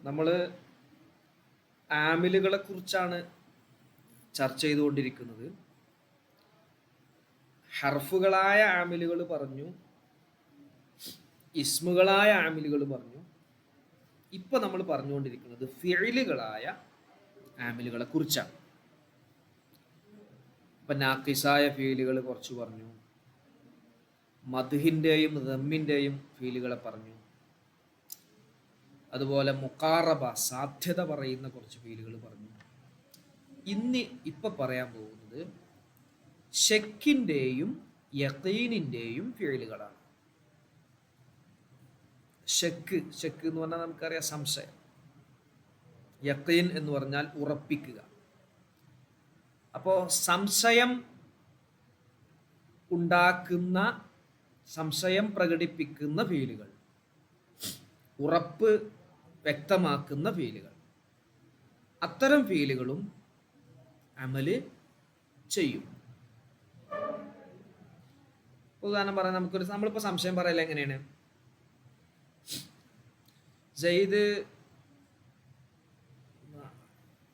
നമ്മൾ ആമിലുകളെ കുറിച്ചാണ് ചർച്ച ചെയ്തുകൊണ്ടിരിക്കുന്നത്. ഹർഫുകളായ ആമിലുകൾ പറഞ്ഞു, ഇസ്മുകളായ ആമിലുകൾ പറഞ്ഞു. ഇപ്പൊ നമ്മൾ പറഞ്ഞുകൊണ്ടിരിക്കുന്നത് ഫിഇലുകളായ ആമിലുകളെ കുറിച്ചാണ്. ഇപ്പൊ നാഖിസായ ഫീലുകൾ കുറച്ച് പറഞ്ഞു, മദ്ഹിന്റെയും ദമ്മിന്റെയും ഫീലുകളെ പറഞ്ഞു. അതുപോലെ മുഖാറബ, സാധ്യത പറയുന്ന കുറച്ച് ഫീലുകൾ പറഞ്ഞു. ഇപ്പൊ പറയാൻ പോകുന്നത് ഷക്കിന്റെയും യഖീനിന്റെയും ഫീലുകളാണ്. ഷക്ക് എന്ന് പറഞ്ഞാൽ നമുക്കറിയാം സംശയം. യഖീൻ എന്ന് പറഞ്ഞാൽ ഉറപ്പിക്കുക. അപ്പോൾ സംശയം ഉണ്ടാക്കുന്ന, സംശയം പ്രകടിപ്പിക്കുന്ന ഫീലുകൾ, ഉറപ്പ് വ്യക്തമാക്കുന്ന ഫീലുകൾ, അത്തരം ഫീലുകളും അമല് ചെയ്യും. ഉദാഹരണം പറയാൻ നമ്മളിപ്പോ സംശയം പറയല എങ്ങനെയാണ്?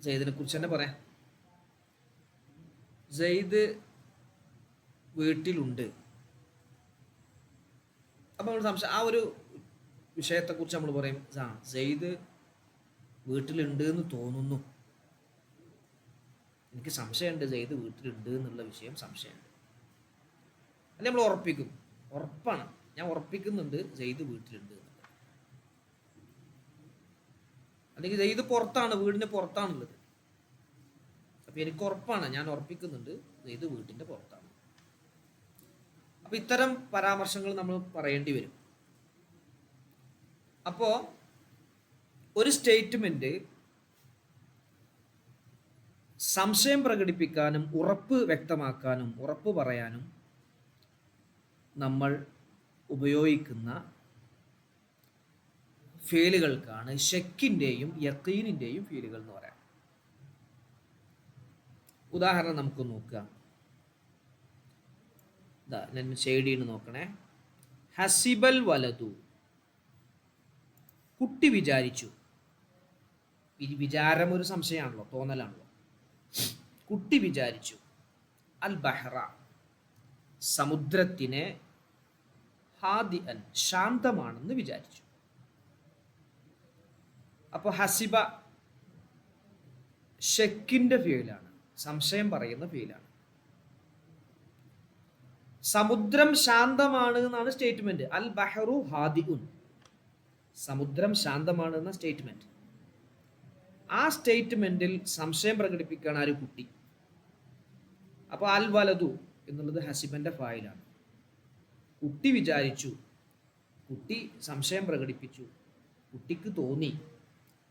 സെയ്ദിനെ കുറിച്ച് തന്നെ പറയാം. സെയ്ദ് വീട്ടിലുണ്ട്. അപ്പൊ നമ്മൾ സംശയം, ആ ഒരു വിഷയത്തെക്കുറിച്ച് നമ്മൾ പറയും, സെയ്ദ് വീട്ടിലുണ്ട് എന്ന് തോന്നുന്നു, എനിക്ക് സംശയമുണ്ട് സെയ്ദ് വീട്ടിലുണ്ട് എന്നുള്ള വിഷയം സംശയമുണ്ട്. അല്ലെ നമ്മൾ ഉറപ്പിക്കും, ഉറപ്പാണ്, ഞാൻ ഉറപ്പിക്കുന്നുണ്ട് സെയ്ദ് വീട്ടിലുണ്ട്. അല്ലെങ്കിൽ സെയ്ദ് പുറത്താണ്, വീടിന്റെ പുറത്താണുള്ളത്, അപ്പൊ എനിക്ക് ഉറപ്പാണ്, ഞാൻ ഉറപ്പിക്കുന്നുണ്ട് സെയ്ദ് വീട്ടിന്റെ പുറത്താണ്. അപ്പൊ ഇത്തരം പരാമർശങ്ങൾ നമ്മൾ പറയേണ്ടി വരും. അപ്പോ ഒരു സ്റ്റേറ്റ്മെന്റ് സംശയം പ്രകടിപ്പിക്കാനും ഉറപ്പ് വ്യക്തമാക്കാനും ഉറപ്പ് പറയാനും നമ്മൾ ഉപയോഗിക്കുന്ന ഫീലുകൾക്കാണ് ഷക്കിന്റെയും യഖീനിന്റെയും ഫീലുകൾ എന്ന് പറയാം. ഉദാഹരണം നമുക്ക് നോക്കാം. ഞാൻ ഷെയ്ഡീന് നോക്കണേ. ഹസിബൽ വലതു, കുട്ടി വിചാരിച്ചു. വിചാരം ഒരു സംശയമാണല്ലോ, തോന്നലാണല്ലോ. കുട്ടി വിചാരിച്ചു. അൽ ബഹ്റ, സമുദ്രത്തിനെ, ഹാദിഅൻ, ശാന്തമാണെന്ന് വിചാരിച്ചു. അപ്പൊ ഹസിബ ഷക്കിന്റെ ഫീലാണ്, സംശയം പറയുന്ന ഫീലാണ്. സമുദ്രം ശാന്തമാണ് എന്നാണ് സ്റ്റേറ്റ്മെന്റ്. അൽ ബഹ്റു ഹാദിഉൻ, സമുദ്രം ശാന്തമാണ് എന്ന സ്റ്റേറ്റ്മെന്റ്. ആ സ്റ്റേറ്റ്മെന്റിൽ സംശയം പ്രകടിപ്പിക്കുകയാണ് ആ ഒരു കുട്ടി. അപ്പൊ അൽ വലതു എന്നുള്ളത് ഹസിബന്റെ ഫായിലാണ്. കുട്ടി വിചാരിച്ചു, കുട്ടി സംശയം പ്രകടിപ്പിച്ചു, കുട്ടിക്ക് തോന്നി.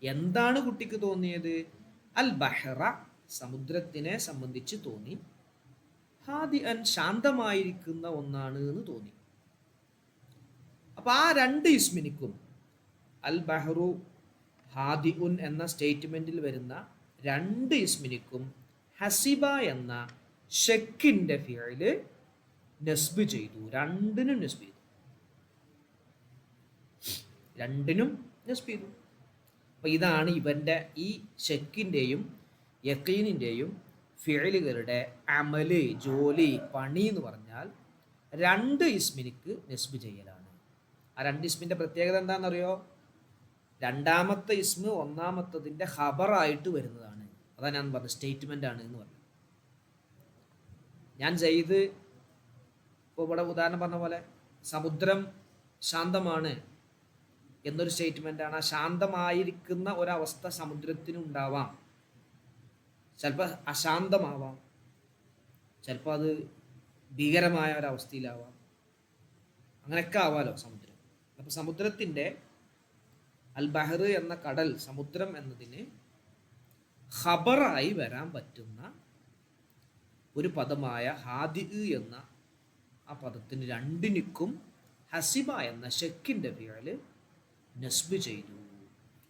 എന്താണ് കുട്ടിക്ക് തോന്നിയത്? അൽ ബഹ്റ, സമുദ്രത്തിനെ സംബന്ധിച്ച് തോന്നി. ഹാദിഅൻ, ശാന്തമായിരിക്കുന്ന ഒന്നാണ് എന്ന് തോന്നി. അപ്പൊ ആ രണ്ട് ഇസ്മിനിക്കും, അൽ ബഹ്റു ഹാദിഉൻ എന്ന സ്റ്റേറ്റ്മെന്റിൽ വരുന്ന രണ്ട് ഇസ്മിനിക്കും ഹസിബ എന്ന ഷക്കിന്റെ ഫിഅല് നസ്ബ് ചെയ്തു. രണ്ടിനും നസ്ബ് ചെയ്തു. അപ്പൊ ഇതാണ് ഇവന്റെ ഈ ഷക്കിന്റെയും യഖീനിന്റെയും ഫിഅലുകളുടെ അമല്, ജോലി, പണി എന്ന് പറഞ്ഞാൽ രണ്ട് ഇസ്മിനിക്ക് നസ്ബ് ചെയ്യലാണ്. ആ രണ്ട് ഇസ്മിന്റെ പ്രത്യേകത എന്താണെന്നറിയോ? രണ്ടാമത്തെ ഇസ്മ് ഒന്നാമത്തതിന്റെ ഖബറായിട്ട് വരുന്നതാണ്. അതാ ഞാൻ പറഞ്ഞത്, സ്റ്റേറ്റ്മെന്റ് ആണ് എന്ന് പറഞ്ഞു. ഞാൻ ചെയ്ത്, ഇപ്പോൾ ഇവിടെ ഉദാഹരണം പറഞ്ഞ പോലെ സമുദ്രം ശാന്തമാണ് എന്നൊരു സ്റ്റേറ്റ്മെന്റ് ആണ്. ആ ശാന്തമായിരിക്കുന്ന ഒരവസ്ഥ സമുദ്രത്തിന് ഉണ്ടാവാം. ചിലപ്പോൾ അശാന്തമാവാം, ചിലപ്പോൾ അത് ഭീകരമായ ഒരവസ്ഥയിലാവാം. അങ്ങനെയൊക്കെ ആവാലോ സമുദ്രം. അപ്പൊ സമുദ്രത്തിന്റെ, അൽ ബഹർ എന്ന കടൽ, സമുദ്രം എന്നതിന് ഖബറായി വരാൻ പറ്റുന്ന ഒരു പദമായ ഹാദി എന്ന ആ പദത്തിന് രണ്ടിനും ഹസിബ എന്ന ഷക്കിന്റെ ഫിഅല് നസ്ബ് ചെയ്തു.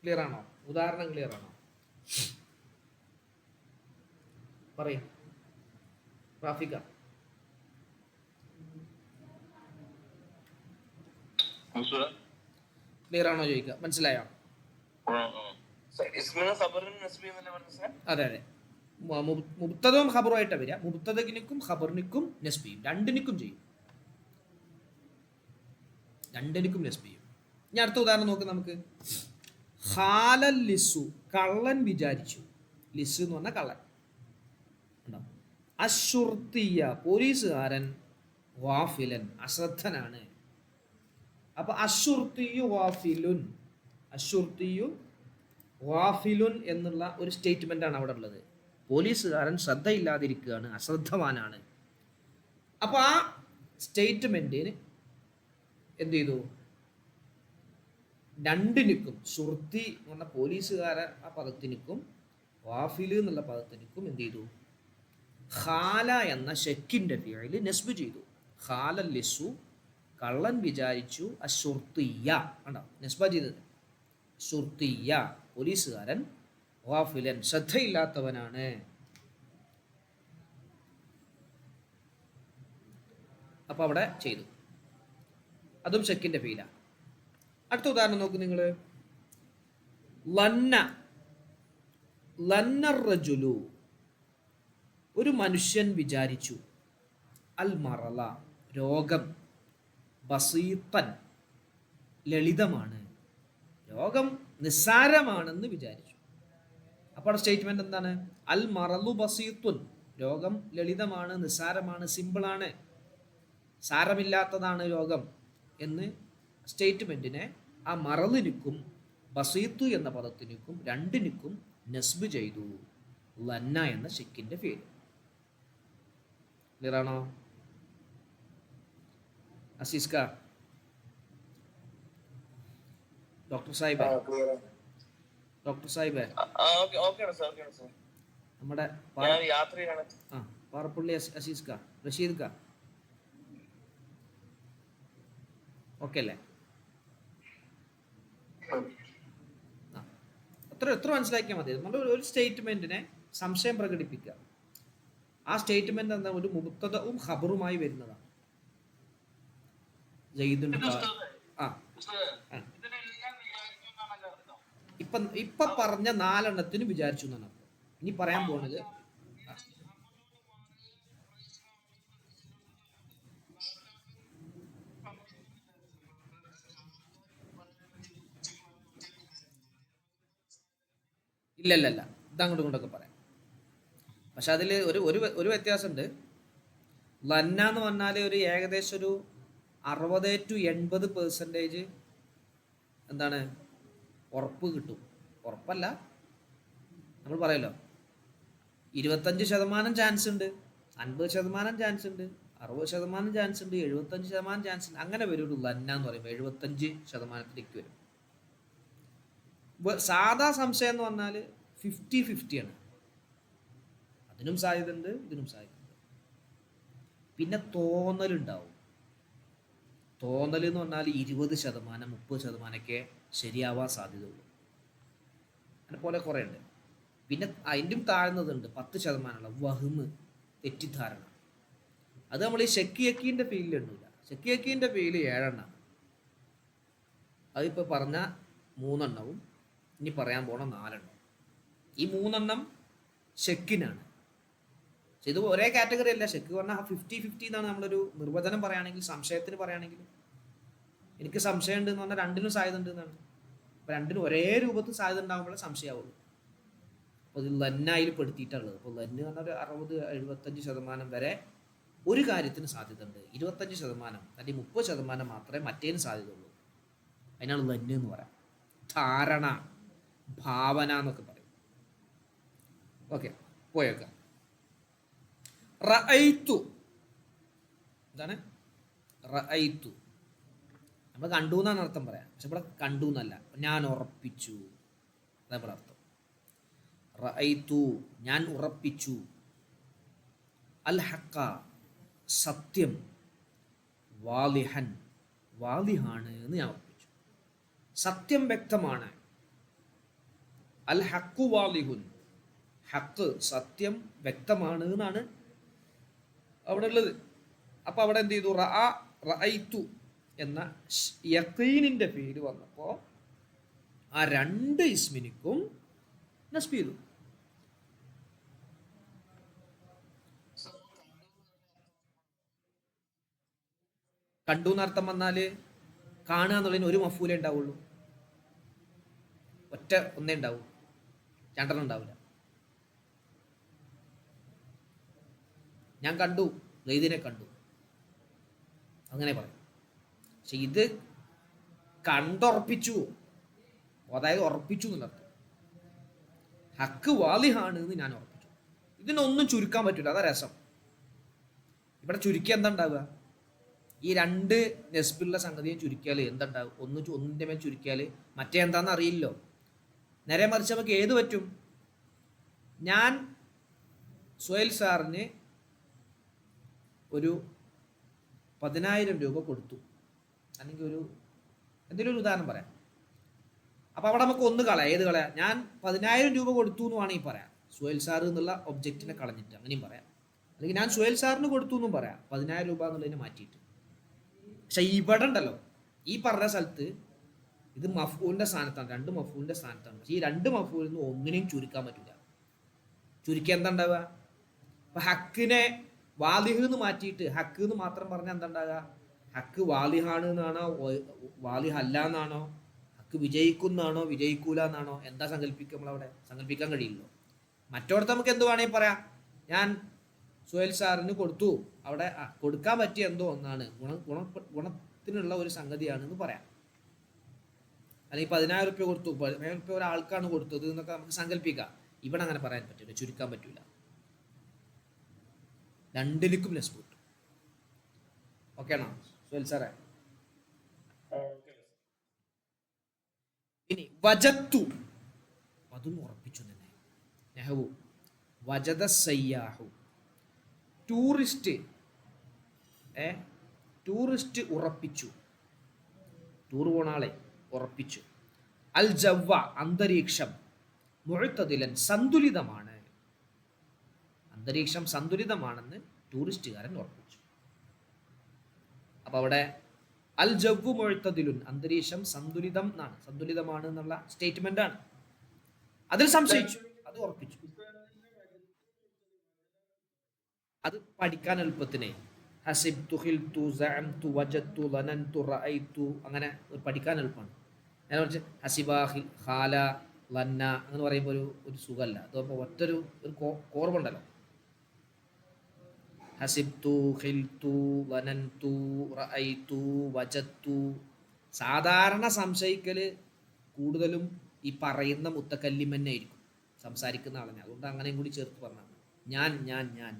ക്ലിയർ ആണോ? ഉദാഹരണം ക്ലിയർ ആണോ? പറയാം റാഫിക. ക്ലിയർ ആണോ ചോദിക്കുക, മനസ്സിലായോ? അതെ അതെ, മുബ്തദയും ഖബറുമായിട്ടാണ് വരിക. മുബ്തദനിക്കും ഖബറിനിക്കും നസ്ബിയും രണ്ടിനിക്കും ചെയ്യും, രണ്ടിനിക്കും നസ്ബിയും. ഇനി അടുത്ത ഉദാഹരണം നോക്ക് നമുക്ക്. ഖാലൽ ലിസു, കള്ളൻ വിചാരിച്ചു. ലിസു എന്ന് പറഞ്ഞാൽ കള്ളൻ. അശുർത്തിയ, പോലീസുകാരൻ. വാഫിലൻ, അശ്രദ്ധനാണ്. അപ്പൊ അശുർത്തിയു വാഫിലുൻ, അശുർത്തിയു വാഫിലുൻ എന്നുള്ള ഒരു സ്റ്റേറ്റ്മെന്റ് ആണ് അവിടെ ഉള്ളത്. പോലീസുകാരൻ ശ്രദ്ധയില്ലാതിരിക്കുകയാണ്, അശ്രദ്ധവാനാണ്. അപ്പൊ ആ സ്റ്റേറ്റ്മെന്റിന് എന്ത് ചെയ്തു? രണ്ടിനിക്കും, ഷുർത്തി എന്ന് പറഞ്ഞ പോലീസുകാര ആ പദത്തിനിക്കും വാഫില് എന്നുള്ള പദത്തിനിക്കും എന്ത് ചെയ്തു? ഖാല എന്ന ഷെക്കിന്റെ ഫിഅല് നസ്ബ് ചെയ്തു. ഖാലൽ ലിസു, കള്ളൻ വിചാരിച്ചു. അശുർത്തിയ, കണ്ടോ നസ്ബ ചെയ്തത്. ഷുർത്തിയ, പോലീസുകാരൻ. വാഫിലൻ, ശ്രദ്ധയില്ലാത്തവനാണ്. അപ്പൊ അവിടെ ചെയ്തു, അതും ഷെക്കിന്റെ ഫീല. അടുത്ത ഉദാഹരണം നോക്കൂ നിങ്ങൾ. ലന്ന, ലന്നർ റജുലു, ഒരു മനുഷ്യൻ വിചാരിച്ചു. അൽ മറല, രോഗം. ബസീത്തൻ, ലളിതമാണ്. രോഗം നിസ്സാരമാണെന്ന് വിചാരിച്ചു. അപ്പോൾ സ്റ്റേറ്റ്മെന്റ് എന്താണ്? അൽ മറലു ബസീത്തുൻ, രോഗം ലളിതമാണ്, നിസ്സാരമാണ്, സിമ്പിളാണ്, സാരമില്ലാത്തതാണ് രോഗം എന്ന് സ്റ്റേറ്റ്മെന്റിനെ ആ മറലിനിക്കും ബസീത്തു എന്ന പദത്തിനിക്കും രണ്ടിനിക്കും നസ്ബ് ചെയ്തു. ലന്ന എന്ന ഷെക്കിന്റെ പേര്. ക്ലിയർ ആണോ? അസീസ്ക, ഡോക്ടർ സാഹിബ്, ഡോക്ടർ സാഹിബ്, നമ്മുടെ പാറപ്പള്ളി അസീസ്ക, റഷീദ്ക, ഓക്കെ അല്ലേ? എത്ര മനസ്സിലാക്കിയാൽ മതി. നമ്മൾ ഒരു സ്റ്റേറ്റ്മെന്റിനെ സംശയം പ്രകടിപ്പിക്കുക. ആ സ്റ്റേറ്റ്മെന്റ് എന്താ? ഒരു മുബ്തദഉം ഖബറുമായി വരുന്നതാണ്. ഇപ്പൊ പറഞ്ഞ 4 എണ്ണത്തിന് വിചാരിച്ചു എന്നാണ് അർത്ഥം. ഇനി പറയാൻ പോകുന്നത് ഇല്ല, ഇതങ്ങോട്ടും ഇങ്ങോട്ടൊക്കെ പറയാം. പക്ഷെ അതിൽ ഒരു വ്യത്യാസമുണ്ട്. ലന്ന എന്ന് പറഞ്ഞാൽ ഒരു ഏകദേശം ഒരു 60 to 80% എന്താണ് ഉറപ്പ് കിട്ടും. ഉറപ്പല്ല, നമ്മൾ പറയല്ലോ 25% ചാൻസ് ഉണ്ട്, 50% ചാൻസ് ഉണ്ട്, 60% ചാൻസ് ഉണ്ട്, 75% ചാൻസ് ഉണ്ട്. അങ്ങനെ വരും ലന്ന എന്ന് പറയുമ്പോൾ 75%ലേക്ക് വരും. സാധാ സംശയം എന്ന് പറഞ്ഞാൽ 50-50 ആണ്. അതിനും സാധ്യതയുണ്ട്, ഇതിനും സാധ്യതയുണ്ട്. പിന്നെ തോന്നലുണ്ടാവും. തോന്നൽ എന്ന് പറഞ്ഞാൽ 20%, 30% ശരിയാവാൻ സാധ്യതയുള്ളൂ. അതുപോലെ കുറേ ഉണ്ട്. പിന്നെ അതിൻ്റെയും താഴ്ന്നതുണ്ട്, 10% വഹ്മ്, തെറ്റിദ്ധാരണ. അത് നമ്മൾ ഈ ഷെക്കിയക്കീൻ്റെ ഫീലിൽ എണ്ണൂല. ഷെക്കിയക്കീൻ്റെ ഫീല് 7 എണ്ണമാണ്. അതിപ്പോൾ പറഞ്ഞ 3 എണ്ണവും ഇനി പറയാൻ പോണ 4 എണ്ണം. ഈ 3 എണ്ണം ഷെക്കിനാണ്. പക്ഷെ ഇത് ഒരേ കാറ്റഗറി അല്ല. ഷെക്ക് പറഞ്ഞാൽ 50-50 എന്നാണ് നമ്മളൊരു നിർവചനം പറയുകയാണെങ്കിൽ. സംശയത്തിന് പറയുകയാണെങ്കിൽ എനിക്ക് സംശയം ഉണ്ട് എന്ന് പറഞ്ഞാൽ രണ്ടിനും സാധ്യത ഉണ്ട് എന്നാണ്. അപ്പം രണ്ടിനും ഒരേ രൂപത്തിൽ സാധ്യത ഉണ്ടാകുമ്പോഴേ സംശയമാവുള്ളൂ. അപ്പോൾ ഇത് ലന്നായിൽ പെടുത്തിയിട്ടുള്ളത്. അപ്പോൾ ലന്ന് പറഞ്ഞാൽ ഒരു 60-75% വരെ ഒരു കാര്യത്തിന് സാധ്യത ഉണ്ട്. 25% അല്ലെങ്കിൽ 30% മാത്രമേ മറ്റേതിന് സാധ്യതയുള്ളൂ. അതിനാണ് ലന്ന് എന്ന് പറയാം. ധാരണ, ഭാവന എന്നൊക്കെ പറയും. ഓക്കെ, പോയേക്കാം. റഅയ്തു, എന്താണ് റഅയ്തു? നമ്മൾ കണ്ടു എന്നാണ് അർത്ഥം പറയാം. പക്ഷെ ഇവിടെ കണ്ടു എന്നല്ല, ഞാൻ ഉറപ്പിച്ചു, അതേപോലെ അർത്ഥം. റഅയ്തു, ഞാൻ ഉറപ്പിച്ചു. അൽ ഹഖ, സത്യം. വാലിഹൻ, വാലിഹാണ് എന്ന് ഞാൻ ഉറപ്പിച്ചു. സത്യം വ്യക്തമാണ്. അൽ ഹഖു വാലിഹുൻ, ഹഖ് സത്യം വ്യക്തമാണ് എന്നാണ് അവിടെ ഉള്ളത്. അപ്പൊ അവിടെ എന്ത് ചെയ്തു? റഅയ്തു എന്ന യഖീനിന്റെ പേര് വന്നപ്പോൾ ആ രണ്ട് ഇസ്മിനിക്കും നസ്ബ് ചെയ്തു. കണ്ടു എന്നർത്ഥം വന്നാല് കാണുക എന്നുള്ളതിന് ഒരു മഫൂലേ ഉണ്ടാവുള്ളൂ, ഒറ്റ ഒന്നേ ഉണ്ടാവൂ, രണ്ടെണ്ണം ഉണ്ടാവില്ല. ഞാൻ കണ്ടു, ഗൈദിനെ കണ്ടു, അങ്ങനെ പറയും. പക്ഷെ ഇത് കണ്ടുറപ്പിച്ചു, അതായത് ഉറപ്പിച്ചു എന്നുള്ളത് ഹക്ക് വാലിഹാണ് എന്ന് ഞാൻ ഉറപ്പിച്ചു. ഇതിനൊന്നും ചുരുക്കാൻ പറ്റില്ല, അതാ രസം. ഇവിടെ ചുരുക്കി എന്താ ഉണ്ടാവുക? ഈ രണ്ട് നെസ്ബിലുള്ള സംഗതിയെ ചുരുക്കിയാൽ എന്തുണ്ടാവും? ഒന്നിൻ്റെ മേൽ ചുരുക്കിയാൽ മറ്റേ എന്താണെന്ന് അറിയില്ലോ. നേരെ മറിച്ച് നമുക്ക് ഏത് പറ്റും? ഞാൻ സുഹൈൽ സാറിന് ഒരു 10,000 രൂപ കൊടുത്തു, അല്ലെങ്കിൽ എന്തെങ്കിലും ഒരു ഉദാഹരണം പറയാം. അപ്പോൾ അവിടെ നമുക്ക് ഒന്ന് കളയാം. ഏത് കളയാം? ഞാൻ 10,000 രൂപ കൊടുത്തു എന്ന് വേണമെങ്കിൽ പറയാം, സുഹൈൽ സാർ എന്നുള്ള ഒബ്ജക്റ്റിനെ കളഞ്ഞിട്ട്, അങ്ങനെയും പറയാം. അല്ലെങ്കിൽ ഞാൻ സുഹൈൽ സാറിന് കൊടുത്തു എന്നും പറയാം, 10,000 രൂപ എന്നുള്ളതിനെ മാറ്റിയിട്ട്. പക്ഷെ ഇവിടെ ഉണ്ടല്ലോ, ഈ പറഞ്ഞ സ്ഥലത്ത് ഇത് മഫൂലിന്റെ സ്ഥാനത്താണ്, രണ്ട് മഫൂലിന്റെ സ്ഥാനത്താണ്. പക്ഷെ ഈ രണ്ട് മഫൂലിൽ നിന്ന് ഒന്നിനെയും ചുരുക്കാൻ പറ്റില്ല. ചുരുക്കി എന്താ ഉണ്ടാവുക? ഇപ്പൊ ഹക്കിനെ വാലിഹ് എന്ന് മാറ്റിയിട്ട് ഹക്ക് എന്ന് മാത്രം പറഞ്ഞാൽ എന്താ ഉണ്ടാകുക? ഹക്ക് വാലിഹാണ് എന്നാണോ, വാലിഹ് അല്ല എന്നാണോ, ഹക്ക് വിജയിക്കുന്നാണോ വിജയിക്കൂല എന്നാണോ? എന്താ സങ്കല്പിക്കുക? നമ്മളവിടെ സങ്കല്പിക്കാൻ കഴിയില്ലോ. മറ്റോടത്ത് നമുക്ക് എന്ത് വേണമെങ്കിൽ പറയാം, ഞാൻ സുഹൈൽ സാറിന് കൊടുത്തു, അവിടെ കൊടുക്കാൻ പറ്റിയ എന്തോ ഒന്നാണ്, ഗുണത്തിനുള്ള ഒരു സംഗതിയാണെന്ന് പറയാം. അല്ലെങ്കിൽ 10,000 രൂപ കൊടുത്തു, 10,000 രൂപ ഒരാൾക്കാണ് കൊടുത്തത് എന്നൊക്കെ നമുക്ക് സങ്കല്പിക്കാം. ഇവിടെ അങ്ങനെ പറയാൻ പറ്റില്ല, ചുരുക്കാൻ പറ്റില്ല. രണ്ടിലേക്കും നസ്ബ് കിട്ടും. ഓക്കെ ആണോ സുഹൈൽ സാറേ? ഇനി വജത്തു, അതും ഉറപ്പിച്ചു തന്നെ. നെഹ്വു വജദ സയ്യാഹു, ടൂറിസ്റ്റ് ഉറപ്പിച്ചു, ടൂർ പോണ ആളെ ഉറപ്പിച്ചു. അൽ ജവ്വ, അന്തരീക്ഷം, മുഅ്തദിലൻ, സന്തുലിതമാണ്, അന്തരീക്ഷം സന്തുലിതമാണെന്ന് ടൂറിസ്റ്റുകാരൻ ഉറപ്പിച്ചു. അപ്പൊ അവിടെ അൽ ജവ്വു മുഅ്തദിലുൻ, അന്തരീക്ഷം സന്തുലിതം എന്നാണ്, സന്തുലിതമാണ് എന്നുള്ള സ്റ്റേറ്റ്മെന്റ് ആണ്. അതിൽ സംശയിച്ചു, അത് ഉറപ്പിച്ചു. അത് പഠിക്കാൻ എളുപ്പത്തിനെ ഹസിബ്തു, ഖിൽതു, സഅംതു, വജദ്തു, ലനൻതു, റഅയ്തു, അങ്ങനെ പഠിക്കാൻ എളുപ്പമാണ്. ഞാൻ കുറച്ച് ഹസിബ, ഖാല, ലന്ന അങ്ങനെ പറയുമ്പോൾ ഒരു സുഖമല്ല. അതപ്പോൾ ഒറ്റൊരു കോർവ് ഉണ്ടല്ലോ. ഹസിബ്തു, ഖിൽതു, ലനൻതു, റഅയ്തു, വജദ്തു. സാധാരണ സംശയിക്കൽ കൂടുതലും ഈ പറയുന്ന മുത്തക്കല്ലിം തന്നെ ആയിരിക്കും, സംസാരിക്കുന്ന ആളെന്നെ. അതുകൊണ്ട് അങ്ങനെയും കൂടി ചേർത്ത് പറഞ്ഞാൽ ഞാൻ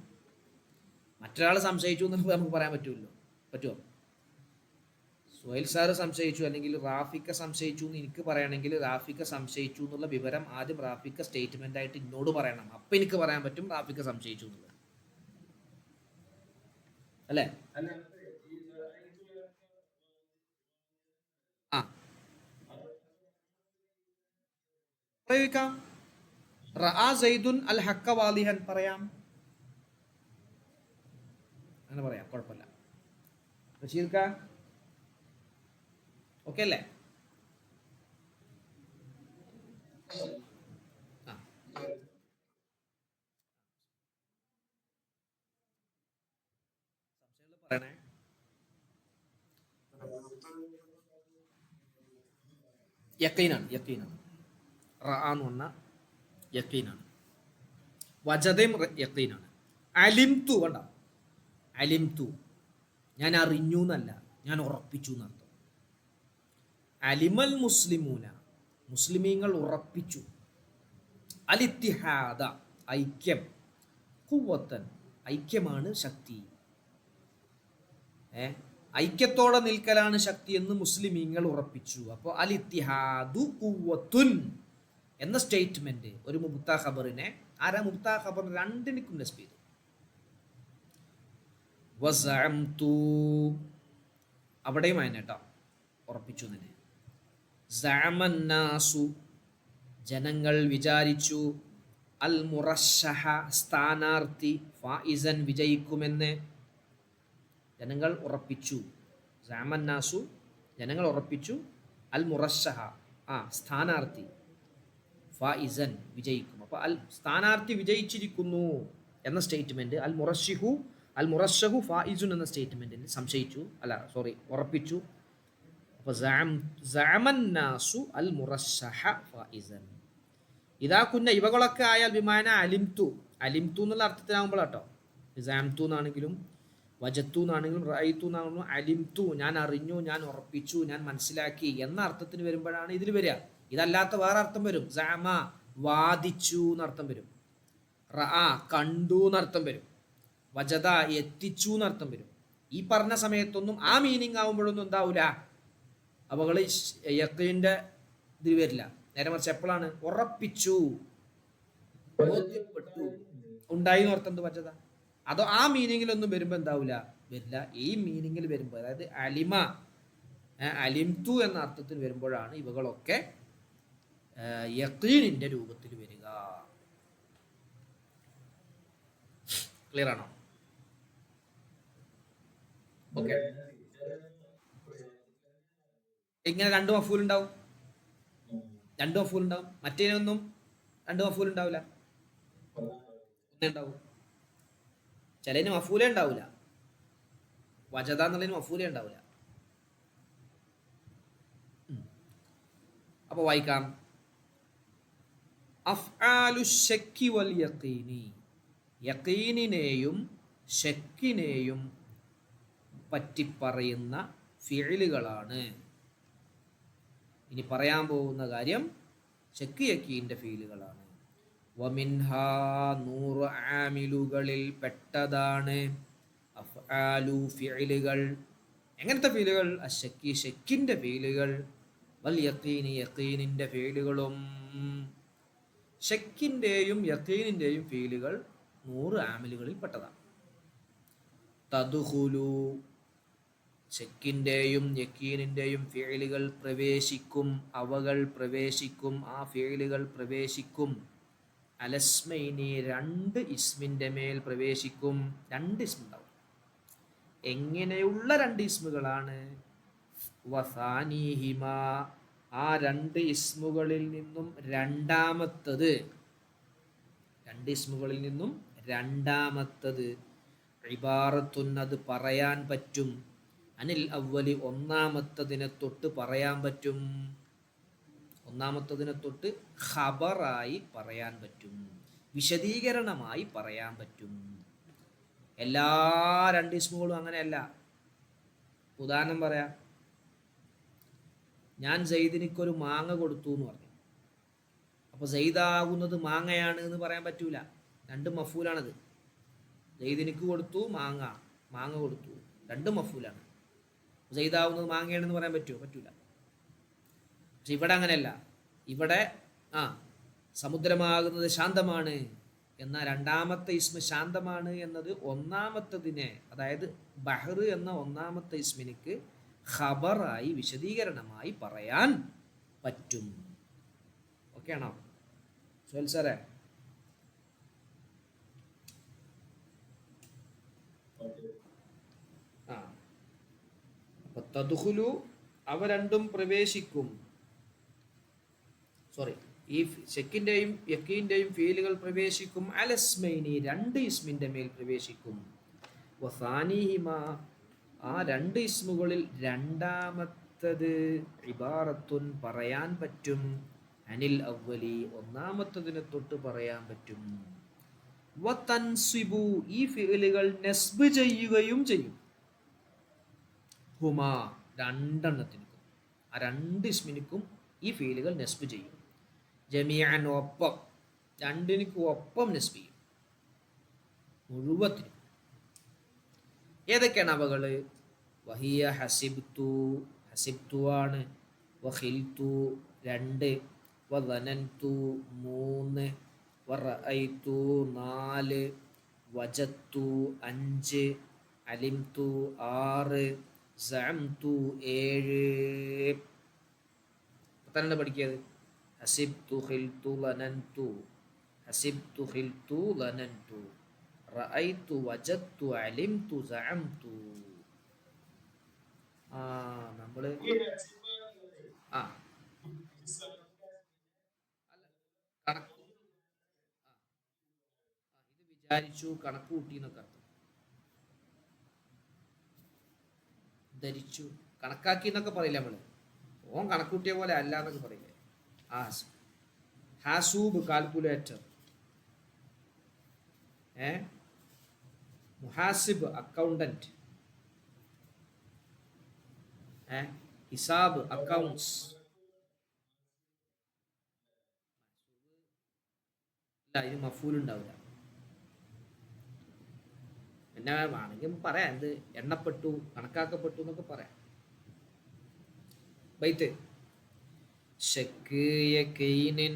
മറ്റൊരാൾ സംശയിച്ചു എന്ന് നമുക്ക് പറയാൻ പറ്റുമോ? സുഹൈൽ സാറ് സംശയിച്ചു, അല്ലെങ്കിൽ റാഫിക്ക സംശയിച്ചു എന്ന് എനിക്ക് പറയണമെങ്കിൽ റാഫിക്ക സംശയിച്ചു എന്നുള്ള വിവരം ആദ്യം റാഫിക്ക സ്റ്റേറ്റ്മെന്റ് ആയിട്ട് എന്നോട് പറയണം. അപ്പൊ എനിക്ക് പറയാൻ പറ്റും റാഫിക്ക സംശയിച്ചു എന്നുള്ളത്, അല്ലേ? ആ പ്രയോഗിക്കാം. റഅ സൈദുൻ അൽ ഹക്ക വാലിഹൻ പറയാം, അങ്ങനെ പറയാം, കുഴപ്പമില്ല. ബഷീർക്ക ഓക്കെ അല്ലേ? പറയണേ. യക്കീനാണ് റഅ എന്ന് പറഞ്ഞാൽ യക്കീനാണ്. വജദയും യക്കീനാണ്. അലിംതു വേണ്ട, അലിംതു ഞാൻ അറിഞ്ഞു എന്നല്ല, ഞാൻ ഉറപ്പിച്ചു എന്നർത്ഥം. അലിമൽ മുസ്ലിമൂന, മുസ്ലിമീങ്ങൾ ഉറപ്പിച്ചു. അലിത്തിഹാദ, ഐക്യം. ഖുവ്വത്തൻ, ഐക്യമാണ് ശക്തി. ഐക്യത്തോടെ നിൽക്കലാണ് ശക്തി എന്ന് മുസ്ലിമീങ്ങൾ ഉറപ്പിച്ചു. അപ്പോൾ അലിത്തിഹാദു ഖുവ്വത്തുൻ എന്ന സ്റ്റേറ്റ്മെന്റ് ഒരു മുബ്താ ഖബറിനെ, ആരാ മുബ്താ ഖബർ, രണ്ടിനും നസ്ബ് ചെയ്തു. വസഅംതു, അവിടെയും അതിനെ കേട്ടോ ഉറപ്പിച്ചു തന്നെ. സഅമന്നാസു, ജനങ്ങൾ വിചാരിച്ചു. അൽ മുറശ്ശഹ, സ്ഥാനാർത്ഥി, ഫായിസൻ, വിജയിക്കുമെന്ന് ജനങ്ങൾ ഉറപ്പിച്ചു. സാമന്നാസു ജനങ്ങൾ ഉറപ്പിച്ചു, അൽ മുറശഹ സ്ഥാനാർത്ഥി, ഫായിസൻ വിജയിക്കും. അപ്പോൾ അൽ സ്ഥാനാർത്ഥി വിജയിച്ചിരിക്കുന്നു എന്ന സ്റ്റേറ്റ്മെന്റ്, അൽ മുറശഹു ഫായിസുൻ എന്ന സ്റ്റേറ്റ്മെന്റിൽ സംശയിച്ചു, ഉറപ്പിച്ചു. അപ്പോൾ സഅമന്നാസു അൽ മുറശഹ ഫായിസൻ. ഇതാ കുന്ന ഇവകളൊക്കെ ആയാൽ വിമാന അലിംതു എന്നുള്ള അർത്ഥത്തിലാകുമ്പോഴാട്ടോ. സാംതു എന്നാണെങ്കിലും വജത്തു എന്നാണെങ്കിലും റഅയ്തു എന്നാണെങ്കിലും അലിംതു ഞാൻ അറിഞ്ഞു, ഞാൻ ഉറപ്പിച്ചു, ഞാൻ മനസ്സിലാക്കി എന്ന അർത്ഥത്തിന് വരുമ്പോഴാണ് ഇതിൽ വരിക. ഇതല്ലാത്ത വേറെ അർത്ഥം വരും. സഅമ വാദിച്ചു എന്നർത്ഥം വരും, റഅ കണ്ടു എന്നർത്ഥം വരും, വജദ എത്തിച്ചു എന്നർത്ഥം വരും. ഈ പറഞ്ഞ സമയത്തൊന്നും ആ മീനിങ് ആകുമ്പോഴൊന്നും എന്താവൂല, അവകള് യഖീന്റെ ഇതിൽ വരില്ല. നേരെ മറിച്ച് എപ്പോഴാണ് ഉറപ്പിച്ചു, ബോധ്യപ്പെട്ടു, ഉണ്ടായി എന്ന് അർത്ഥം വജദ. അതോ ആ മീനിങ്ങിലൊന്നും വരുമ്പോൾ എന്താവില്ല, വരില്ല. ഈ മീനിങ്ങിൽ വരുമ്പോൾ, അതായത് അലിംതു എന്ന അർത്ഥത്തിൽ വരുമ്പോഴാണ് ഇവകളൊക്കെ യഖീനിന്റെ രൂപത്തിൽ വരിക. ക്ലിയർ ആണോ? ഓക്കെ. ഇങ്ങനെ രണ്ട് മഫൂൽ ഉണ്ടാവും, മറ്റേനൊന്നും രണ്ട് മഫൂൽ ഉണ്ടാവില്ല, ഒന്നേ ഉണ്ടാവും. ചിലതിന് മഫൂലേ ഉണ്ടാവില്ല, വജദ എന്നുള്ളതിന് മഫൂലേ ഉണ്ടാവില്ല. അപ്പൊ വായിക്കാം. അഫ്ആലു ശക്കി വൽ യഖീനി, യഖീനിനെയും ശക്കിനെയും പറ്റി പറയുന്ന ഫിഇലുകളാണ്. ഇനി പറയാൻ പോകുന്ന കാര്യം ശക്ക് യഖീന്റെ ഫീലുകളാണ്. വമിൻഹാ 100 ആമിലുകളിൽ പെട്ടതാണ് അഫ്ആലു ഫിഇലുകൾ. എങ്ങനത്തെ ഫീലുകൾ? അശക്കി ശക്കിന്റെ ഫീലുകൾ, വൽ യഖീനി യഖീനിന്റെ ഫീലുകളും. ശക്കിന്റെയും യഖീനിന്റെയും ഫീലുകൾ 100 ആമിലുകളിൽ പെട്ടതാണ്. തദ്ഖുലു ശക്കിന്റെയും യഖീനിന്റെയും ഫിഇലുകൾ പ്രവേശിക്കും, അവകൾ പ്രവേശിക്കും, ആ ഫിഇലുകൾ പ്രവേശിക്കും. അലസ്മൈനി 2 ഇസ്മിന്റെ മേൽ പ്രവേശിക്കും. 2 ഇസ്മ ഉണ്ടാവും. എങ്ങനെയുള്ള 2 ഇസ്മുകളാണ്? വസാനിഹിമ ആ 2 ഇസ്മുകളിൽ നിന്നും രണ്ടാമത്തത്, 2 ഇസ്മുകളിൽ നിന്നും രണ്ടാമത്തത്, ഇബാറത്തുൻ അത് പറയാൻ പറ്റും, അനിൽ അവ്വലി ഒന്നാമത്തതിനെ തൊട്ട് പറയാൻ പറ്റും, ഒന്നാമത്തതിനെ തൊട്ട് ഖബറായി പറയാൻ പറ്റും, വിശദീകരണമായി പറയാൻ പറ്റും. എല്ലാ 2 ഇസ്മുകളും അങ്ങനെയല്ല. ഉദാഹരണം പറയാം. ഞാൻ സെയ്ദിനിക്കൊരു മാങ്ങ കൊടുത്തു എന്ന് പറഞ്ഞു. അപ്പോൾ സെയ്ദാകുന്നത് മാങ്ങയാണ് എന്ന് പറയാൻ പറ്റൂല, 2 മഫൂലാണത്. സെയ്ദിനിക്ക് കൊടുത്തു മാങ്ങ കൊടുത്തു, 2 മഫൂലാണ്. സെയ്ദാകുന്നത് മാങ്ങയാണെന്ന് പറയാൻ പറ്റുമോ? പറ്റൂല. പക്ഷെ ഇവിടെ അങ്ങനെയല്ല. ഇവിടെ സമുദ്രമാകുന്നത് ശാന്തമാണ് എന്ന രണ്ടാമത്തെ ഇസ്മ ശാന്തമാണ് എന്നത് ഒന്നാമത്തതിനെ, അതായത് ബഹർ എന്ന ഒന്നാമത്തെ ഇസ്മിനിക്ക് ഖബറായി വിശദീകരണമായി പറയാൻ പറ്റും. ഓക്കെ ആണോ സുഹൈൽ സാറേ? അപ്പൊ തദ്ഖുലു അവ രണ്ടും പ്രവേശിക്കും. ഈ ശക്കിന്റെയും യഖീന്റെയും ഫീലുകൾ പ്രവേശിക്കും. അലസ്മൈനി 2 ഇസ്മിന്റെ മേൽ പ്രവേശിക്കും. വസാനിഹിമ ആ 2 ഇസ്മുകളിൽ രണ്ടാമത്തത് ഇബാറത്തുൻ പറയാൻ പറ്റും, അനിൽ അവ്വലി ഒന്നാമത്തതിനെ തൊട്ട് പറയാൻ പറ്റും. വതൻസിബു ഈ ഫീലുകൾ നസ്ബ് ചെയ്യുകയും ചെയ്യും. ഹുമാ 2 എണ്ണത്തിനും, ആ 2 ഇസ്മിനിക്കും ഈ ഫീലുകൾ നസ്ബ് ചെയ്യും. ജമീഅൻ ഒപ്പം, 2 ഒപ്പം നസ്ബ് ചെയ്യും, മുഴുവത്തിനും. ഏതൊക്കെയാണ് അവകള്? വഹിയ ഹസിബ്തു ആണ്, വഖിൽതു 2, വദനൻതു 3, വറഅയ്തു 4, വജദ്തു 5, അലിംതു 6, സഅംതു 7. പത്തനംതിട്ട പഠിക്കിയത് ഹസിബ്തു ഖിൽതു ലനൻതു, ഹസിബ്തു ഖിൽതു ലനൻതു, റഅയ്തു വജദ്തു അലിംതു സഅംതു. ആ നമ്മള് ആ കണക്ക് ഇത് വിചാരിച്ചു കണക്ക് കൂട്ടി എന്നൊക്കെ അർത്ഥം. ധരിച്ചു കണക്കാക്കി എന്നൊക്കെ പറയില്ല നമ്മള്. ഓൻ കണക്കൂട്ടിയ പോലെ അല്ല എന്നൊക്കെ പറയില്ലേ. ആ ഹാസൂബ് കാൽക്കുലേറ്റർ, ഏ മുഹാസിബ് അക്കൗണ്ടന്റ്, ഹിസാബ് അക്കൗണ്ട്സ്. ഇല്ല ഇതിന് മഫൂൽ ഉണ്ടാവില്ല. പിന്നെ വേണമെങ്കിൽ പറയാം എന്ത് എണ്ണപ്പെട്ടു കണക്കാക്കപ്പെട്ടു എന്നൊക്കെ പറയാം. ബൈത്ത് ഷക്ക് യഖീനിൻ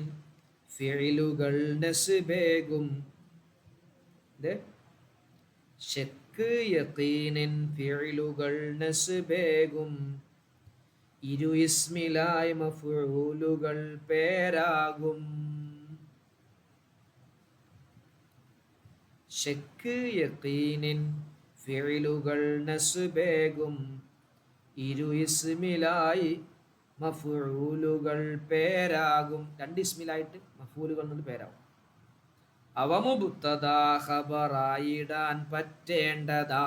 ഫിഇലുകൾ നസ്ബേകും. ഇത് ഷക്ക് യഖീനിൻ ഫിഇലുകൾ നസ്ബേകും. ഇരു ഇസ്മിലായി മഫ്ഊലുകൾ പേരാകും. ഷക്ക് യഖീനിൻ ഫിഇലുകൾ നസ്ബേകും. ഇരു ഇസ്മിലായി മഫ്ഊലുകൾ പേരാകും. രണ്ട് ഇസ്മിലായിട്ട് മഫ്ഊലുകൾ എന്നത് പേരാകും. അവ മുബ്തദാ ഖബറായിടാൻ പറ്റേണ്ടതാ.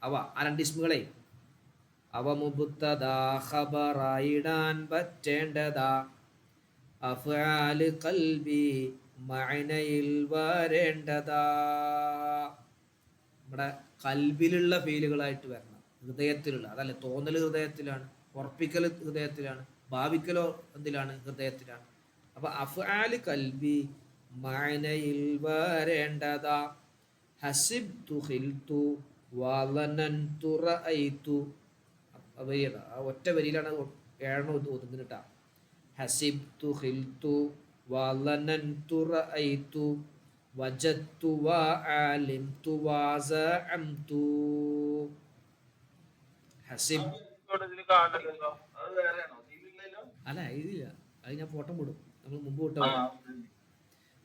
അവ ആ രണ്ട് ഇസ്മുകളെ അവ മുബ്തദാ ഖബറായിടാൻ പറ്റേണ്ടതാ. അഫ്ആല് ഖൽബി മഅനയിൽ വരേണ്ടതാ. നമ്മുടെ കൽബിലുള്ള ഫീലുകളായിട്ട് വരണം, ഹൃദയത്തിലുള്ള. അതല്ല തോന്നൽ ഹൃദയത്തിലാണ്, ഉറപ്പിക്കൽ ഹൃദയത്തിലാണ്, ഭാവിക്കലോ എന്തിലാണ്, ഹൃദയത്തിലാണ്. അപ്പൊ അഫ്ആല് കൽബി മഅനയിൽ വരേണ്ടതാ. ഹസിബ്തു ഖിൽതു വലനൻതു റഅയ്തു. ആ ഒറ്റ വരിയിലാണ് ഏഴെണ്ണം ഒതുങ്ങുന്നിട്ടാ. ഹസിബ്തു ഖിൽതു വലനൻതു റഅയ്തു വജദ്തു വഅലിംതു വസഅംതു. ഹസിബ് അല്ല ഇതില്ല, അത് ഞാൻ ഫോട്ടോ വിടും, നമ്മൾ മുമ്പ് വിട്ടോ.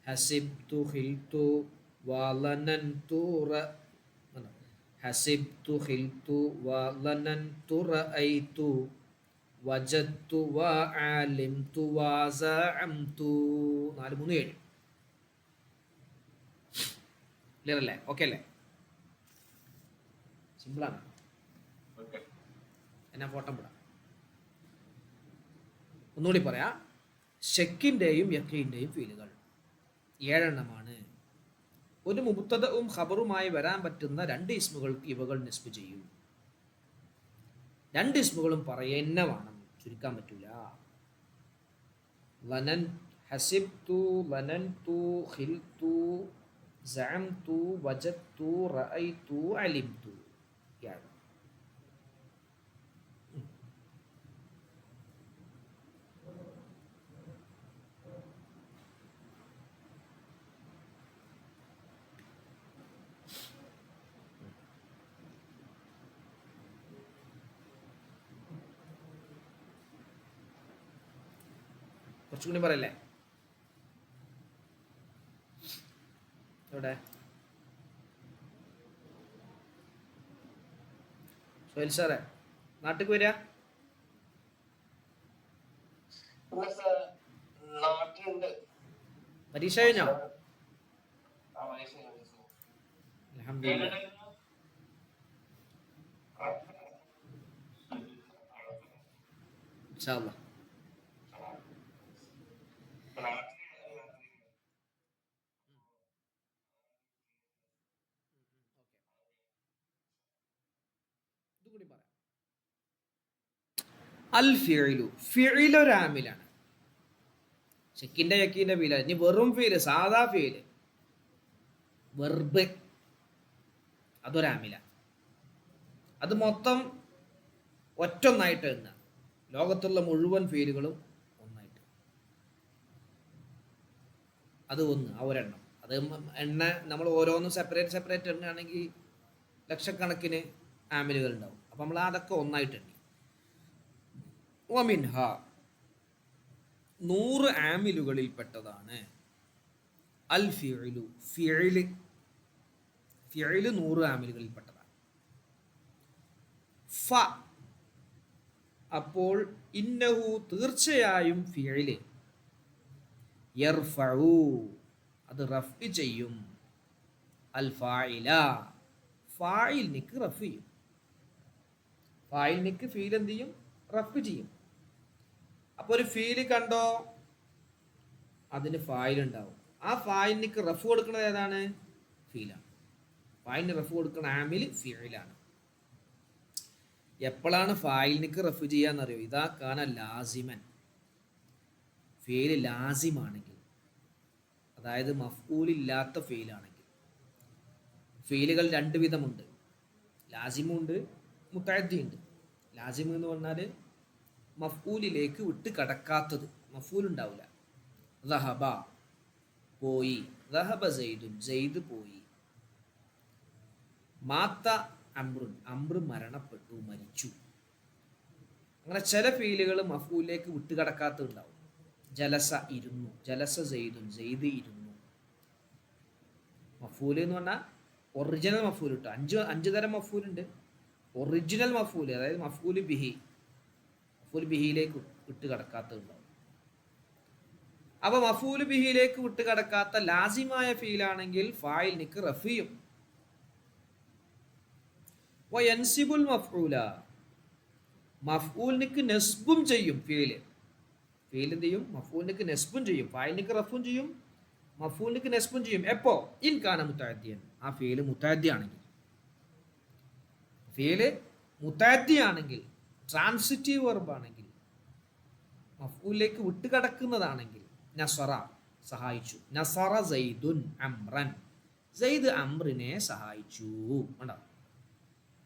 ഹസിബ്തു ഖിൽതു വലനൻതു ഹസിബ്തു ഖിൽതു വലനൻതു റഅയ്തു വജദ്തു വഅലിംതു വസഅംതു. 4 3 7 ക്ലിയർ അല്ലേ? ഓക്കെ അല്ലേ? സിമ്പിളാണ്. എന്നാ ഫോട്ടോ വിടാം. ഒന്നുകൂടി പറയാം. ഷക്കിൻ്റെയും യഖീൻ്റെയും ഫീലുകൾ 7 എണ്ണമാണ്. ഒരു മുബ്തദഉം ഖബറുമായി വരാൻ പറ്റുന്ന രണ്ട് ഇസ്മുകൾക്ക് ഇവകൾ നിസ്ബ് ചെയ്യും. രണ്ട് ഇസ്മുകളും പറയുന്ന വേണം, ചുരുക്കാൻ പറ്റൂല. ലനൻ ഹസിബ്തു ലനൻതു ഖിൽതു സഅംതു വജദ്തു റഅയ്തു അലിംതു. കുറച്ചുകൂടി പറയല്ലേ? എവിടെ സോയിൽ സാറേ, നാട്ടിൽ വരിക? പരീക്ഷ കഴിഞ്ഞോ? അൽഹംദുലില്ലാഹ്. ഇൻഷാ അല്ലാഹ്. ഇതുകൂടി പറയാം. അൽ ഫിഇലു, ഫിഇലു ഒരു ആമിലാണ്. ഷക്കിന്റെ യക്കീന്റെ ഫീല. ഇനി വെറും ഫീല്, സാധാ ഫീല്, വെർബ്, അതൊരാമില. അത് മൊത്തം ഒറ്റൊന്നായിട്ട് എണ്ണ. ലോകത്തുള്ള മുഴുവൻ ഫീലുകളും ഒന്നായിട്ട്. അത് ഒന്ന്, ആ ഒരെണ്ണം. അത് എണ്ണ നമ്മൾ ഓരോന്നും സെപ്പറേറ്റ് സെപ്പറേറ്റ് എണ്ണയാണെങ്കിൽ ലക്ഷക്കണക്കിന് ആമിലുകൾ ഉണ്ടാവും. അപ്പം നമ്മൾ അതൊക്കെ ഒന്നായിട്ട് എണ്ണി. വമിൻഹ 100 ആമിലുകളിൽ പെട്ടതാണ് അൽ ഫിഇലു. ഫിഇല് 100 ആമിലുകളിൽ പെട്ടതാണ്. ഫ അപ്പോൾ ഇന്നഹു തീർച്ചയായും ഫിഇല് യർഫഉ അത് റഫ് ചെയ്യും അൽ ഫായില ഫായിലിനിക്ക് റഫ് ചെയ്യും. ഫായിലിനിക്ക് ഫീൽ എന്ത് ചെയ്യും? റഫ് ചെയ്യും. അപ്പോൾ ഒരു ഫീല് കണ്ടോ, അതിന് ഫായിൽ ഉണ്ടാവും. ആ ഫായിലിനിക്ക് റഫ് കൊടുക്കുന്നത് ഏതാണ്? ഫീലാണ്. ഫായിലിന് റഫ് കൊടുക്കുന്ന ആമിൽ ഫിഇലാണ്. എപ്പോഴാണ് ഫായിലിനിക്ക് റഫ് ചെയ്യാന്നറിയോ? ഇതാ കാന ലാസിമൻ, ഫീല് ലാസിമാണെങ്കിൽ, അതായത് മഫ്ഊലില്ലാത്ത ഫീലാണെങ്കിൽ. ഫീലുകൾ രണ്ട് വിധമുണ്ട്, ലാസിമുണ്ട്, മുത്തഅദ്ദിയുണ്ട്. ലാസിം എന്ന് പറഞ്ഞാൽ മഫ്ഊലിലേക്ക് വിട്ട് കടക്കാത്തത്, മഫ്ഊൽ ഉണ്ടാവില്ല. ദഹബ പോയി, ദഹബ സെയ്ദുൻ സെയ്ദ് പോയി. മാത്ത അംറുൻ അംറ് മരണപ്പെട്ടു, മരിച്ചു. അങ്ങനെ ചില ഫീലുകൾ മഫ്ഊലിലേക്ക് വിട്ട് കടക്കാത്തതുണ്ടാവും. ജലസ ഇരുന്നു, ജലസ സെയ്ദുൻ സെയ്ദ് ഇരുന്നു. മഫ്ഊൽ എന്ന് പറഞ്ഞാൽ ഒറിജിനൽ മഫ്ഊൽ കിട്ടും. അഞ്ച് തരം മഫ്ഊൽ ഉണ്ട്. ഒറിജിനൽ മഫ്ഊൽ, അതായത് മഫ്ഊൽ ബിഹി, മഫ്ഊൽ ബിഹിയിലേക്ക് വിട്ട് കടക്കാത്തതുണ്ടാവും. അപ്പൊ മഫ്ഊൽ ബിഹിയിലേക്ക് വിട്ട് കടക്കാത്ത ലാസിമായ ഫീലാണെങ്കിൽ ഫായിലിനിക്ക് റഫ് ചെയ്യും. വയൻസിബുൽ മഫ്ഊല മഫ്ഊലിനിക്ക് നെസ്ബും ചെയ്യും. ഫീൽ എന്ത് ചെയ്യും? മഫ്ഊലിനിക്ക് നെസ്ബും ചെയ്യും. ഫായിലിനിക്ക് റഫും ചെയ്യും, മഫ്ഊലിനിക്ക് നെസ്ബും ചെയ്യും. എപ്പോ? ഇൻ കാന മുത്തഅദ്ദിയൻ, ആ ഫീല് മുത്തഅദ്ദി ആണെങ്കിൽ. ഫീല് മുത്തഅദ്ദി ആണെങ്കിൽ, ട്രാൻസിറ്റീവ് വെർബ് ആണെങ്കിൽ, മഫ്ഊലിലേക്ക് വിട്ട് കടക്കുന്നതാണെങ്കിൽ, നസറ സഹായിച്ചു, നസറ സെയ്ദുൻ അംറൻ, സെയ്ദ് അംറിനെ സഹായിച്ചു. ഉണ്ടാവും.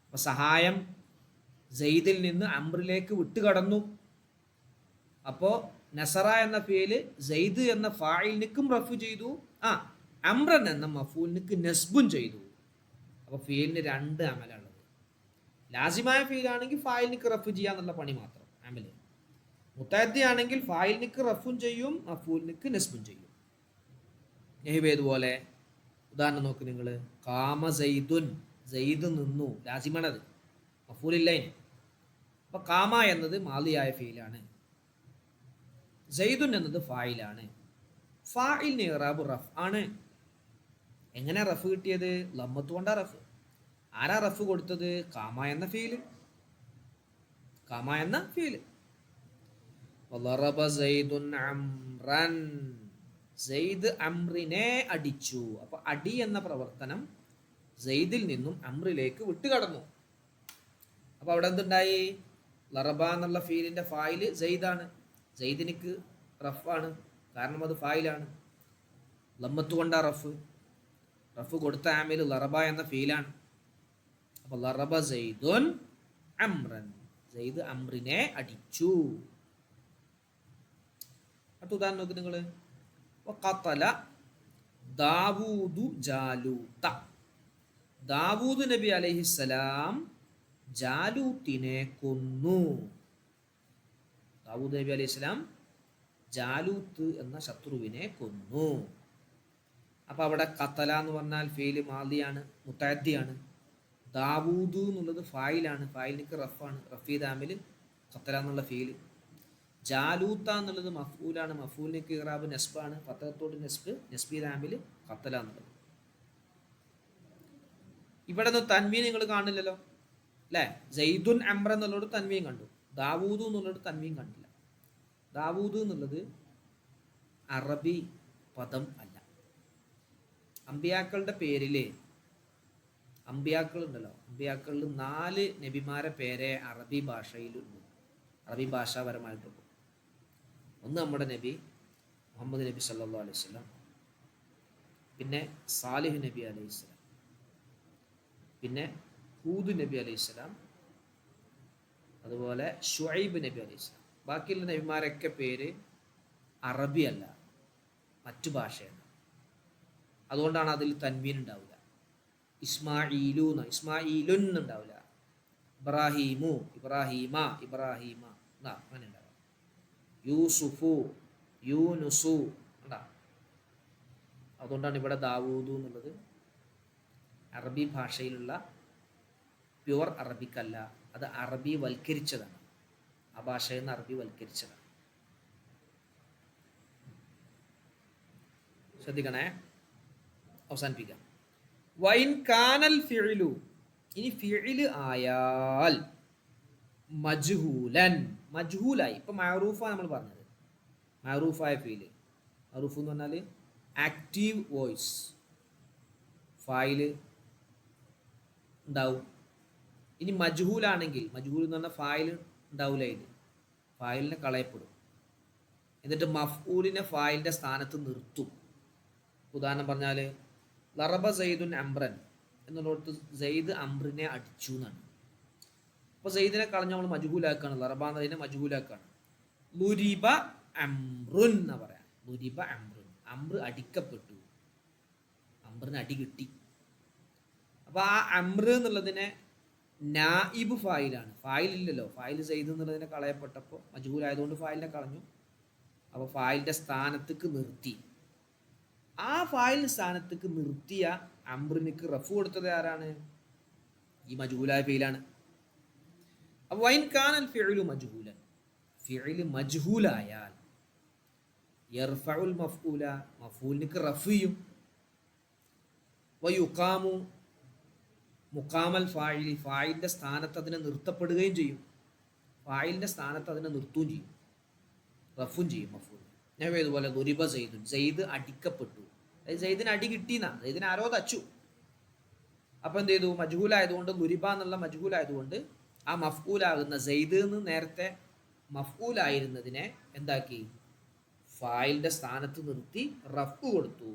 അപ്പൊ സഹായം സെയ്ദിൽ നിന്ന് അംറിലേക്ക് വിട്ടുകടന്നു. അപ്പോ നസറ എന്ന ഫീല് സെയ്ദ് എന്ന ഫായിലിനിക്കും റഫ് ചെയ്തു, അംറൻ എന്ന മഫൂലിനിക്ക് നെസ്ബും ചെയ്തു. അപ്പൊ ഫീലിന് രണ്ട് അമലാണുള്ളത്. ലാസിമായ ഫീലാണെങ്കിൽ ഫായിലിനിക്ക് റഫ് ചെയ്യാന്നുള്ള പണി മാത്രം അമല്. മുത്തഅദ്ദി ആണെങ്കിൽ ഫായിലിനിക്ക് റഫും ചെയ്യും, മഫൂലിനിക്ക് നെസ്ബും ചെയ്യും. ഏതുപോലെ ഉദാഹരണം നോക്ക് നിങ്ങൾ. കാമ സെയ്ദുൻ, സെയ്ദ് നിന്നു, ലാസിമാണത്, മഫൂലില്ലൈൻ. അപ്പൊ കാമ എന്നത് മാലിയായ ഫീലാണ്, സെയ്ദുൻ എന്നത് ഫായിലാണ്. ഫായിലിന് ഇറാബ് റഫ് ആണ്. എങ്ങനെ റഫ് കിട്ടിയത്? ലമ്മത്ത് കൊണ്ടാ റഫ്. ആരാ റഫ് കൊടുത്തത്? കാമ എന്ന ഫീല്, കാമ എന്ന ഫീല്. സെയ്ദുൻ അംറൻ, സെയ്ദ് അംറിനെ അടിച്ചു. അപ്പൊ അടി എന്ന പ്രവർത്തനം സെയ്ദിൽ നിന്നും അംറിലേക്ക് വിട്ടുകടന്നു. അപ്പൊ അവിടെ എന്തുണ്ടായി? ലറബ എന്നുള്ള ഫീലിന്റെ ഫായില് സെയ്ദാണ്, സെയ്ദിനിക്ക് റഫാണ്, കാരണം അത് ഫായിലാണ്. ലമ്മത്ത് കൊണ്ടാ റഫ്, റഫ് കൊടുത്ത ആമിൽ ലറബ എന്ന ഫീലാണ്. അപ്പൊ ലറബ സെയ്ദുൻ അംറൻ, സെയ്ദ് അംറിനെ അടിച്ചു. അടുത്ത ഉദാഹരണം നോക്ക് നിങ്ങൾ. ഖതല ദാവൂദു ജാലൂത, ദാവൂദ് നബി അലൈഹിസ്സലാം ജാലൂത്തിനെ കൊന്നു. ദാവൂദ് നബി അലൈഹിസ്സലാം ജാലൂത്ത് എന്ന ശത്രുവിനെ കൊന്നു. അപ്പൊ അവിടെ ഖതല എന്ന് പറഞ്ഞാൽ ഫീല് മാദിയാണ്, മുത്തഅദ്ദിയാണ്. ദാവൂദ് എന്നുള്ളത് ഫായിലാണ്, ഫായിലിനിക്ക് റഫാണ്, റഫീദ് ആമിൽ ഖതല എന്നുള്ള ഫീല്. ജാലൂത്ത എന്നുള്ളത് മഫ്ഊലാണ്, മഫ്ഊലിനിക്ക് ഇറാബ് നെസ്ബാണ്, ഫതഹത്തോട് നെസ്ബ്, നെസ്ബീദ് ആമിൽ ഖതല എന്നുള്ളത്. ഇവിടെ നിന്ന് തൻവീൻ നിങ്ങൾ കാണില്ലല്ലോ അല്ലേ? സെയ്ദുൻ അംറ എന്നുള്ളത് തൻവീൻ കണ്ടു, ദാവൂദ് എന്നുള്ളത് തൻവീൻ കണ്ടില്ല. ദാവൂദ് എന്നുള്ളത് അറബി പദം അല്ല. അമ്പിയാക്കളുടെ പേരില്, അമ്പിയാക്കൾ ഉണ്ടല്ലോ, അമ്പിയാക്കളിൽ 4 നബിമാരെ പേരെ അറബി ഭാഷയിലുണ്ട്, അറബി ഭാഷാപരമായിട്ടുള്ളൂ. ഒന്ന് നമ്മുടെ നബി മുഹമ്മദ് നബി സല്ലല്ലാഹു അലൈഹി വസല്ലം, പിന്നെ സാലിഹ് നബി അലൈഹിസ്സലാം, പിന്നെ ഹൂദ് നബി അലൈഹിസ്സലാം, അതുപോലെ ഷുഐബ് നബി അലൈഹിസ്സലാം. ബാക്കിയുള്ള നബിമാരൊക്കെ പേര് അറബി അല്ല, മറ്റു ഭാഷയാണ്. അതുകൊണ്ടാണ് അതിൽ തൻവീൻ ഉണ്ടാവില്ല. ഇസ്മാഈലു, ഇസ്മാഈലുൻ ഉണ്ടാവില്ല. ഇബ്രാഹീമു, ഇബ്രാഹീമ, ഇബ്രാഹീമ അങ്ങനെ ഉണ്ടാവും. യൂസുഫു, യൂനുസു ഉണ്ടാവും. അതുകൊണ്ടാണ് ഇവിടെ ദാവൂദ് എന്നുള്ളത് അറബി ഭാഷയിലുള്ള പ്യുവർ അറബിക്കല്ല, അത് അറബി വൽക്കരിച്ചതാണ്. ആ ഭാഷയിൽ നിന്ന് അറബി വൽക്കരിച്ചതാണ്. ശ്രദ്ധിക്കണേ, അവസാനിപ്പിക്കാം. വൈൻ കാനൽ ഫിഇലു, ഇനി ഫിഇല് ആയാൽ മജ്ഹൂലൻ, മജ്ഹൂലായി. ഇപ്പം മഅറൂഫാണ് നമ്മൾ പറഞ്ഞത്, മഅറൂഫായ ഫീല്. മഅറൂഫ് എന്ന് പറഞ്ഞാൽ ആക്റ്റീവ് വോയിസ്, ഫായില് ഉണ്ടാവും. ഇനി മജ്ഹൂലാണെങ്കിൽ, മജ്ഹൂൽ എന്ന് പറഞ്ഞാൽ ഫായിൽ ഉണ്ടാവില്ല, ഇത് ഫായിലിനെ കളയപ്പെടും. എന്നിട്ട് മഫ്ഊലിനെ ഫായിലിൻ്റെ സ്ഥാനത്ത് നിർത്തും. ഉദാഹരണം പറഞ്ഞാൽ ലറബ സയ്യിദുൻ അംറൻ എന്നുള്ളടത്ത് സെയ്ദ് അംറിനെ അടിച്ചു എന്നാണ്. അപ്പോൾ സെയ്ദിനെ കളഞ്ഞ് നമ്മൾ മജ്ഹൂലാക്കാണ്, ലറബ എന്നതിനെ മജ്ഹൂലാക്കാണ്. ലുരിബ അംറുൻ എന്നാ പറയാം. ലുരിബ അംറുൻ, അംറ് അടിക്കപ്പെട്ടു, അംറിന് അടി കിട്ടി. അപ്പോൾ ആ അംറ് എന്നുള്ളതിനെ നായിബ് ഫായിലാണ്, ഫായിലില്ലല്ലോ, ഫായിൽ സെയ്ദ് എന്നുള്ളതിനെ കളയപ്പെട്ടപ്പോൾ മജ്ഹൂലായതുകൊണ്ട് ഫായിലിനെ കളഞ്ഞു. അപ്പോൾ ഫായിലിൻ്റെ സ്ഥാനത്തേക്ക് നിർത്തി. ആ ഫായിൽ സ്ഥാനത്തേക്ക് നിർത്തിയ അംറിനിക്ക് റഫ് കൊടുത്തത് ആരാണ്? ഈ മജ്ഹൂലായ ഫീലാണ്. അപ്പോൾ വൈൻ കാനൽ ഫിഇലു മജ്ഹൂലൻ, ഫിഇല് മജ്ഹൂലായാൽ യർഫഉൽ മഫ്ഊല, മഫ്ഊലിനിക്ക് റഫ് ചെയ്യും. വയുഖാമു മുഖാമൽ ഫായിലി, ഫായിലിൻ്റെ സ്ഥാനത്ത് അതിനെ നിർത്തപ്പെടുകയും ചെയ്യും. ഫായിലിൻ്റെ സ്ഥാനത്ത് അതിനെ നിർത്തുകയും ചെയ്യും, റഫും ചെയ്യും മഫ്ഊൽ. ഞാൻ ഇതുപോലെ ദുരിബ സെയ്ദുൻ, സെയ്ദ് അടിക്കപ്പെട്ടു, അതായത് സെയ്ദിന് അടി കിട്ടിയെന്നാ, സെയ്ദിന് ആരോ തച്ചു. അപ്പം എന്ത് ചെയ്തു? മജ്ഹൂലായതുകൊണ്ട്, ദുരിബ എന്നുള്ള മജ്ഹൂലായതുകൊണ്ട് ആ മഫ്ഊലാകുന്ന സെയ്ദ് എന്ന് നേരത്തെ മഫ്ഊലായിരുന്നതിനെ എന്താക്കി? ഫായിലിൻ്റെ സ്ഥാനത്ത് നിർത്തി റഫ് കൊടുത്തു.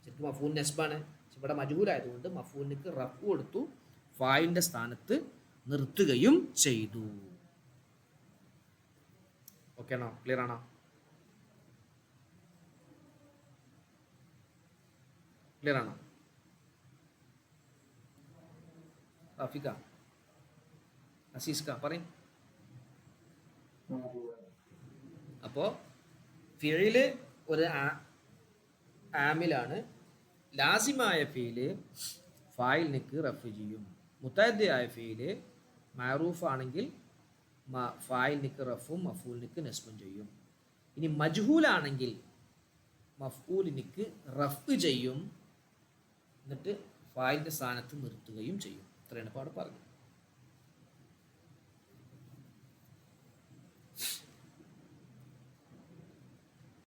ശരിക്കും മഫ്ഊൽ നസ്ബാണ്, ഇവിടെ മജ്ഹൂലായതുകൊണ്ട് മഫ്ഊലിന് റഫ് കൊടുത്തു, ഫായിലിൻ്റെ സ്ഥാനത്ത് നിർത്തുകയും ചെയ്തു. ഓക്കെ ആണോ? ക്ലിയർ ആണോ? ക്ലിയർ ആണോ? റാഫിക്ക, അസീസ്ക പറയും. അപ്പോൾ ഫിഇല് ഒരു ആമിലാണ്. ലാസിമായ ഫീല് ഫായിലിനിക്ക് റഫ് ചെയ്യും. മുത്തഅദ്ദിയായ ഫീല് മഅറൂഫ് ആണെങ്കിൽ ഫായിലിനിക്ക് റഫും മഫ്ഊലിനിക്ക് നസ്ബും ചെയ്യും. ഇനി മജ്ഹൂലാണെങ്കിൽ മഫ്ഊലിനിക്ക് റഫ് ചെയ്യും, എന്നിട്ട് ഫായിലിൻ്റെ സ്ഥാനത്ത് നിർത്തുകയും ചെയ്യും. ഇത്രയാണ് ഇപ്പോൾ അവിടെ പറഞ്ഞത്.